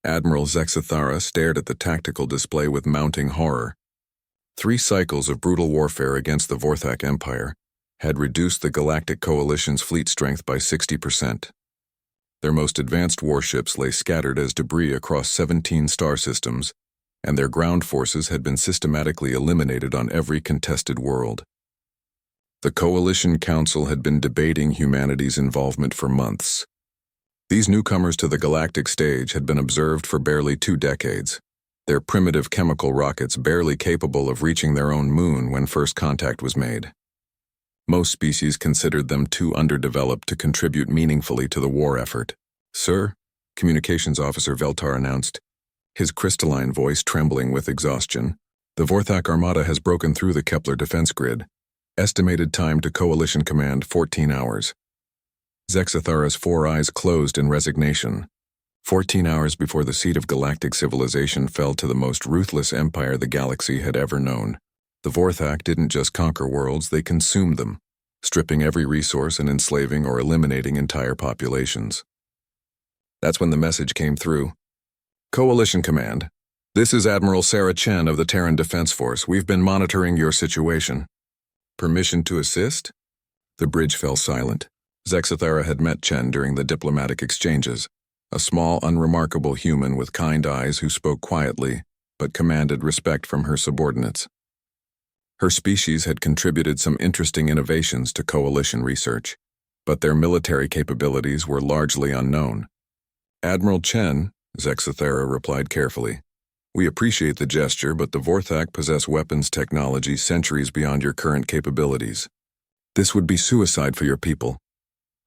Admiral Zexathara stared at the tactical display with mounting horror. 3 cycles of brutal warfare against the Vorthak Empire had reduced the Galactic Coalition's fleet strength by 60%. Their most advanced warships lay scattered as debris across 17 star systems, and their ground forces had been systematically eliminated on every contested world. The Coalition Council had been debating humanity's involvement for months. These newcomers to the galactic stage had been observed for barely 2 decades, their primitive chemical rockets barely capable of reaching their own moon when first contact was made. Most species considered them too underdeveloped to contribute meaningfully to the war effort. "Sir," Communications Officer Veltar announced, his crystalline voice trembling with exhaustion, "the Vorthak Armada has broken through the Kepler defense grid. Estimated time to Coalition Command 14 hours. Zexathara's 4 eyes closed in resignation. 14 hours before the seat of galactic civilization fell to the most ruthless empire the galaxy had ever known. The Vorthak didn't just conquer worlds, they consumed them, stripping every resource and enslaving or eliminating entire populations." That's when the message came through. "Coalition Command, this is Admiral Sarah Chen of the Terran Defense Force. We've been monitoring your situation." "Permission to assist?" The bridge fell silent. Zexathara had met Chen during the diplomatic exchanges, a small, unremarkable human with kind eyes who spoke quietly, but commanded respect from her subordinates. Her species had contributed some interesting innovations to Coalition research, but their military capabilities were largely unknown. "Admiral Chen," Zexathara replied carefully, "we appreciate the gesture, but the Vorthak possess weapons technology centuries beyond your current capabilities. This would be suicide for your people."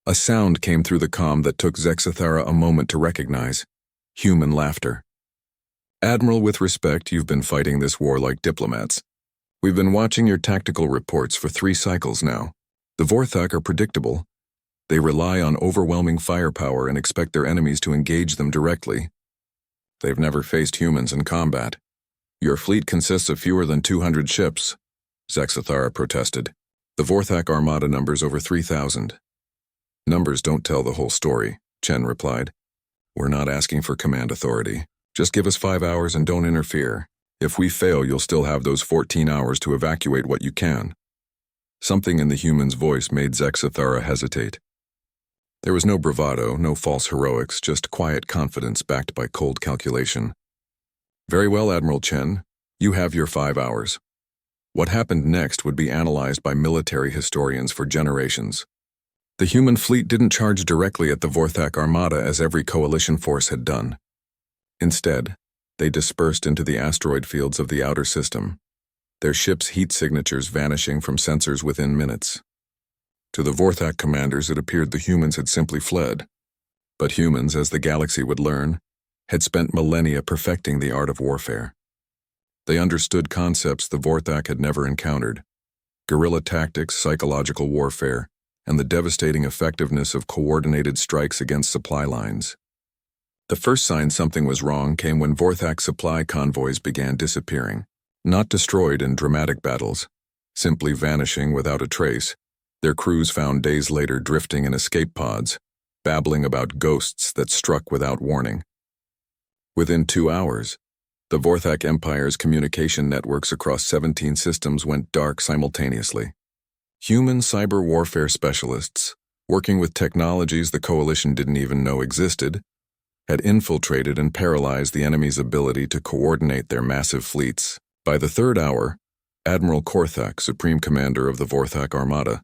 A sound came through the comm that took Zexathara a moment to recognize: human laughter. "Admiral, with respect, you've been fighting this war like diplomats. We've been watching your tactical reports for 3 cycles now. The Vorthak are predictable. They rely on overwhelming firepower and expect their enemies to engage them directly. They've never faced humans in combat. Your fleet consists of fewer than 200 ships," Zexathara protested. "The Vorthak Armada numbers over 3,000. "Numbers don't tell the whole story," Chen replied. "We're not asking for command authority. Just give us 5 hours and don't interfere. If we fail, you'll still have those 14 hours to evacuate what you can." Something in the human's voice made Zexathara hesitate. There was no bravado, no false heroics, just quiet confidence backed by cold calculation. "Very well, Admiral Chen. You have your 5 hours." What happened next would be analyzed by military historians for generations. The human fleet didn't charge directly at the Vorthak Armada as every coalition force had done. Instead, they dispersed into the asteroid fields of the outer system, their ships' heat signatures vanishing from sensors within minutes. To the Vorthak commanders, it appeared the humans had simply fled. But humans, as the galaxy would learn, had spent millennia perfecting the art of warfare. They understood concepts the Vorthak had never encountered: guerrilla tactics, psychological warfare, and the devastating effectiveness of coordinated strikes against supply lines. The first sign something was wrong came when Vorthak supply convoys began disappearing, not destroyed in dramatic battles, simply vanishing without a trace, their crews found days later drifting in escape pods, babbling about ghosts that struck without warning. Within 2 hours, the Vorthak Empire's communication networks across 17 systems went dark simultaneously. Human cyber warfare specialists, working with technologies the Coalition didn't even know existed, had infiltrated and paralyzed the enemy's ability to coordinate their massive fleets. By the 3rd hour, Admiral Korthak, Supreme Commander of the Vorthak Armada,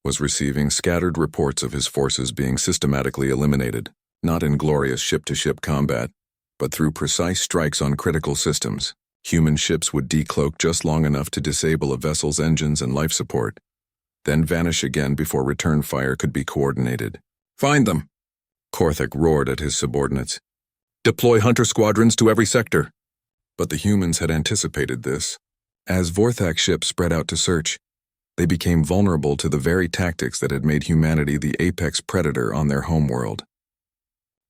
was receiving scattered reports of his forces being systematically eliminated, not in glorious ship-to-ship combat, but through precise strikes on critical systems. Human ships would decloak just long enough to disable a vessel's engines and life support, then vanish again before return fire could be coordinated. "Find them!" Korthak roared at his subordinates. "Deploy hunter squadrons to every sector." But the humans had anticipated this. As Vorthak ships spread out to search, they became vulnerable to the very tactics that had made humanity the apex predator on their homeworld.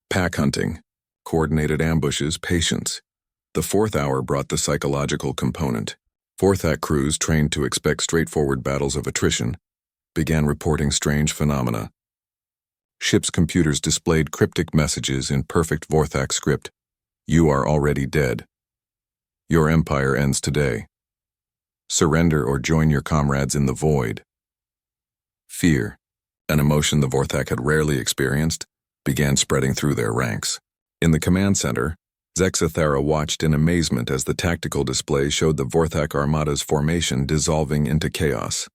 Pack hunting, coordinated ambushes, patience. The 4th hour brought the psychological component. Vorthak crews, trained to expect straightforward battles of attrition, began reporting strange phenomena. Ships' computers displayed cryptic messages in perfect Vorthak script, You are already dead. Your empire ends today. Surrender or join your comrades in the void. Fear, an emotion the Vorthak had rarely experienced, began spreading through their ranks. In the command center, Zexathera watched in amazement as the tactical display showed the Vorthak Armada's formation dissolving into chaos.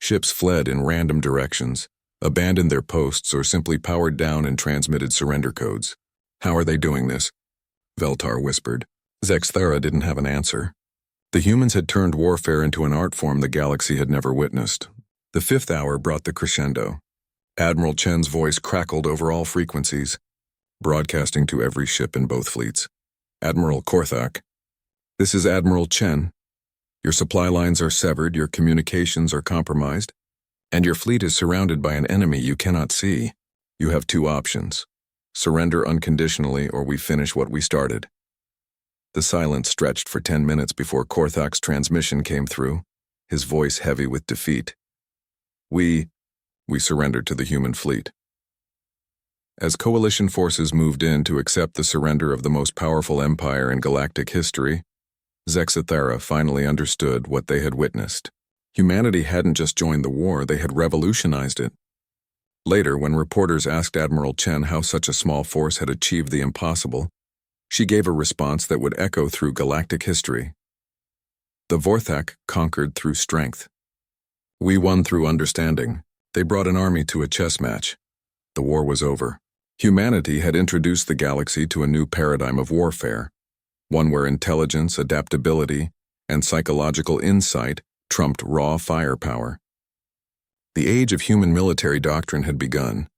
Ships fled in random directions, abandoned their posts, or simply powered down and transmitted surrender codes. How are they doing this? Veltar whispered. Zexathera didn't have an answer. The humans had turned warfare into an art form the galaxy had never witnessed. The fifth hour brought the crescendo. Admiral Chen's voice crackled over all frequencies, broadcasting to every ship in both fleets. Admiral Korthak, this is Admiral Chen. Your supply lines are severed, your communications are compromised, and your fleet is surrounded by an enemy you cannot see. You have two options. Surrender unconditionally, or we finish what we started. The silence stretched for 10 minutes before Korthak's transmission came through, his voice heavy with defeat. We surrendered to the human fleet. As coalition forces moved in to accept the surrender of the most powerful empire in galactic history, Zexathera finally understood what they had witnessed. Humanity hadn't just joined the war, they had revolutionized it. Later, when reporters asked Admiral Chen how such a small force had achieved the impossible, she gave a response that would echo through galactic history. The Vorthak conquered through strength. We won through understanding. They brought an army to a chess match. The war was over. Humanity had introduced the galaxy to a new paradigm of warfare, one where intelligence, adaptability, and psychological insight trumped raw firepower. The age of human military doctrine had begun,